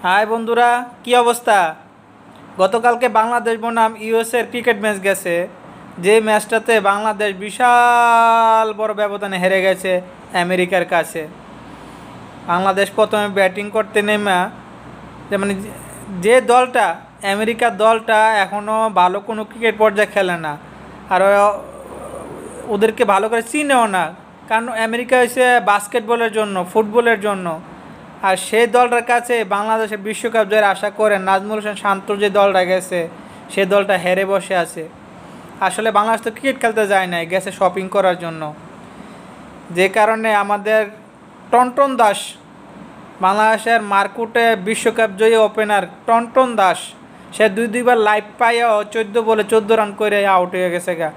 High বন্ধুরা, কি অবস্থা? গতকালকে বাংলাদেশ বনাম ইউএসের ক্রিকেট ম্যাচ গেছে। যে ম্যাচটাতে বাংলাদেশ বিশাল বড় ব্যবধানে হেরে গেছে আমেরিকার কাছে। বাংলাদেশ প্রথমে ব্যাটিং করতে নেমে মানে যে দলটা আমেরিকার দলটা এখনও ভালো কোনো ক্রিকেট পর্যায়ে খেলে না, আর ওদেরকে ভালো করে চিনেও না, কারণ আমেরিকা হচ্ছে বাস্কেটবলের জন্য, ফুটবলের জন্য। আর সেই দলটার কাছে বাংলাদেশের বিশ্বকাপ জয়ের আশা করে নাজমুল হোসেন শান্তর যে দলটা গেছে, সে দলটা হেরে বসে আছে। আসলে বাংলাদেশ তো ক্রিকেট খেলতে যায় নাই, গেছে শপিং করার জন্য। যে কারণে আমাদের টনটন দাস, বাংলাদেশের মারকুটে বিশ্বকাপ জয়ী ওপেনার টনটন দাস, সে দুইবার লাইভ পাইয়াও 14 বলে 14 রান করে আউট হয়ে গেছে গা।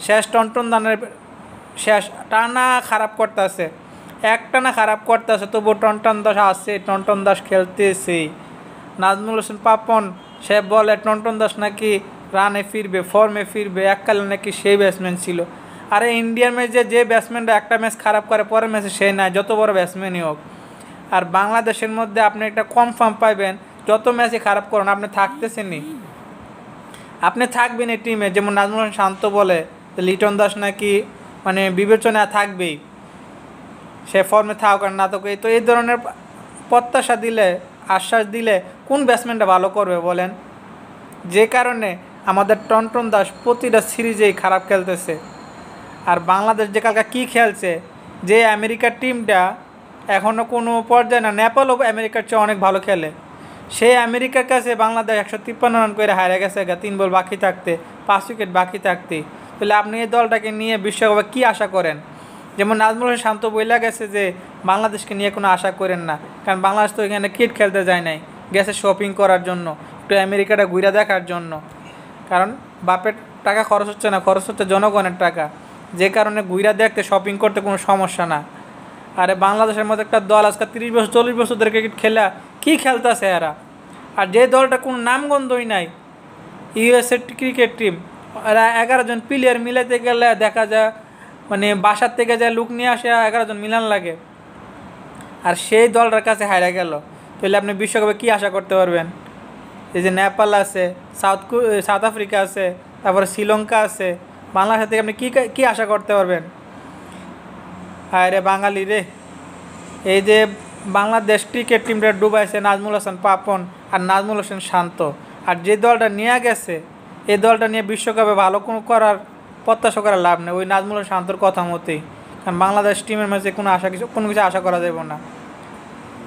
শেষ টনটন দানের শেষ টানা খারাপ করতেছে, একটানা খারাপ করতেছে, তবু টনটন দাস আছে, টনটন দাস খেলতেছে। নাজমুল হোসেন পাপন সে বলে টনটন দাস নাকি রানে ফিরবে, ফর্মে ফিরবে, এককালে নাকি সেই ব্যাটসম্যান ছিল। আরে ইন্ডিয়ার ম্যাচে যে ব্যাটসম্যানরা একটা ম্যাচ খারাপ করে, পরের ম্যাচে সে নাই, যত বড় ব্যাটসম্যানই হোক। আর বাংলাদেশের মধ্যে আপনি একটা কনফার্ম পাইবেন, যত ম্যাচে খারাপ করুন আপনি থাকতেছেনই, আপনি থাকবেন এই টিমে। যেমন নাজমুল হোসেন শান্ত বলে লিটন দাস নাকি মানে বিবেচনা থাকবেই, সে ফর্মে থাকুক আর না থাকুক। তো এই ধরনের প্রত্যাশা দিলে, আশ্বাস দিলে কোন ব্যাটসম্যানটা ভালো করবে বলেন? যে কারণে আমাদের টনটন দাস প্রতিটা সিরিজেই খারাপ খেলতেছে। আর বাংলাদেশ যে কালকে কী খেলছে, যে আমেরিকার টিমটা এখনও কোনো পর্যায়ে না, নেপালও আমেরিকার চেয়ে অনেক ভালো খেলে, সেই আমেরিকার কাছে বাংলাদেশ 153 রান করে হারে গেছে 3 বল বাকি থাকতে, 5 উইকেট বাকি থাকতে। তাহলে আপনি এই দলটাকে নিয়ে বিশ্বকাপে কী আশা করেন? যেমন নাজমুল হোসেন শান্ত বইলা গেছে যে বাংলাদেশকে নিয়ে কোনো আশা করেন না, কারণ বাংলাদেশ তো এখানে ক্রিকেট খেলতে যায় নাই, গেছে শপিং করার জন্য, একটু আমেরিকাটা ঘুরে দেখার জন্য। কারণ বাপের টাকা খরচ হচ্ছে না, খরচ হচ্ছে জনগণের টাকা, যে কারণে ঘুরে দেখতে, শপিং করতে কোনো সমস্যা না। আরে বাংলাদেশের মধ্যে একটা দল আজকে 30 বছর 40 বছর ধরে ক্রিকেট খেলা, কী খেলতেছে এরা? আর যে দলটা কোনো নামগন্ধই নাই, ইউএসের ক্রিকেট টিম, এরা 11 জন প্লেয়ার মিলাতে গেলে দেখা যায় মানে বাসার থেকে যায় লোক নিয়ে আসে 11 জন মিলান লাগে, আর সেই দলটার কাছে হারা গেল। তাহলে আপনি বিশ্বকাপে কী আশা করতে পারবেন? এই যে নেপাল আছে, সাউথ আফ্রিকা আছে, তারপরে শ্রীলঙ্কা আছে, বাংলাদেশ থেকে আপনি কী আশা করতে পারবেন? হায় রে বাঙালি রে! এই যে বাংলাদেশ ক্রিকেট টিমটা ডুবাইছে নাজমুল হোসেন পাপন আর নাজমুল হোসেন শান্ত, আর যে দলটা নিয়ে গেছে, এই দলটা নিয়ে বিশ্বকাপে ভালো কোনো করার প্রত্যাশা করার লাভ নেই ওই নাজমুল হোসেন শান্তর কথা মতেই। কারণ বাংলাদেশ টিমের মাঝে কোনো কিছু আশা করা যাবে না।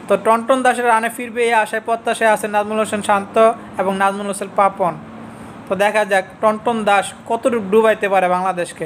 তো টনটন দাসের রানে ফিরবে এই আশায় প্রত্যাশায় আছে নাজমুল হোসেন শান্ত এবং নাজমুল হোসেন পাপন। তো দেখা যাক টনটন দাস কতটুকু ডুবাইতে পারে বাংলাদেশকে।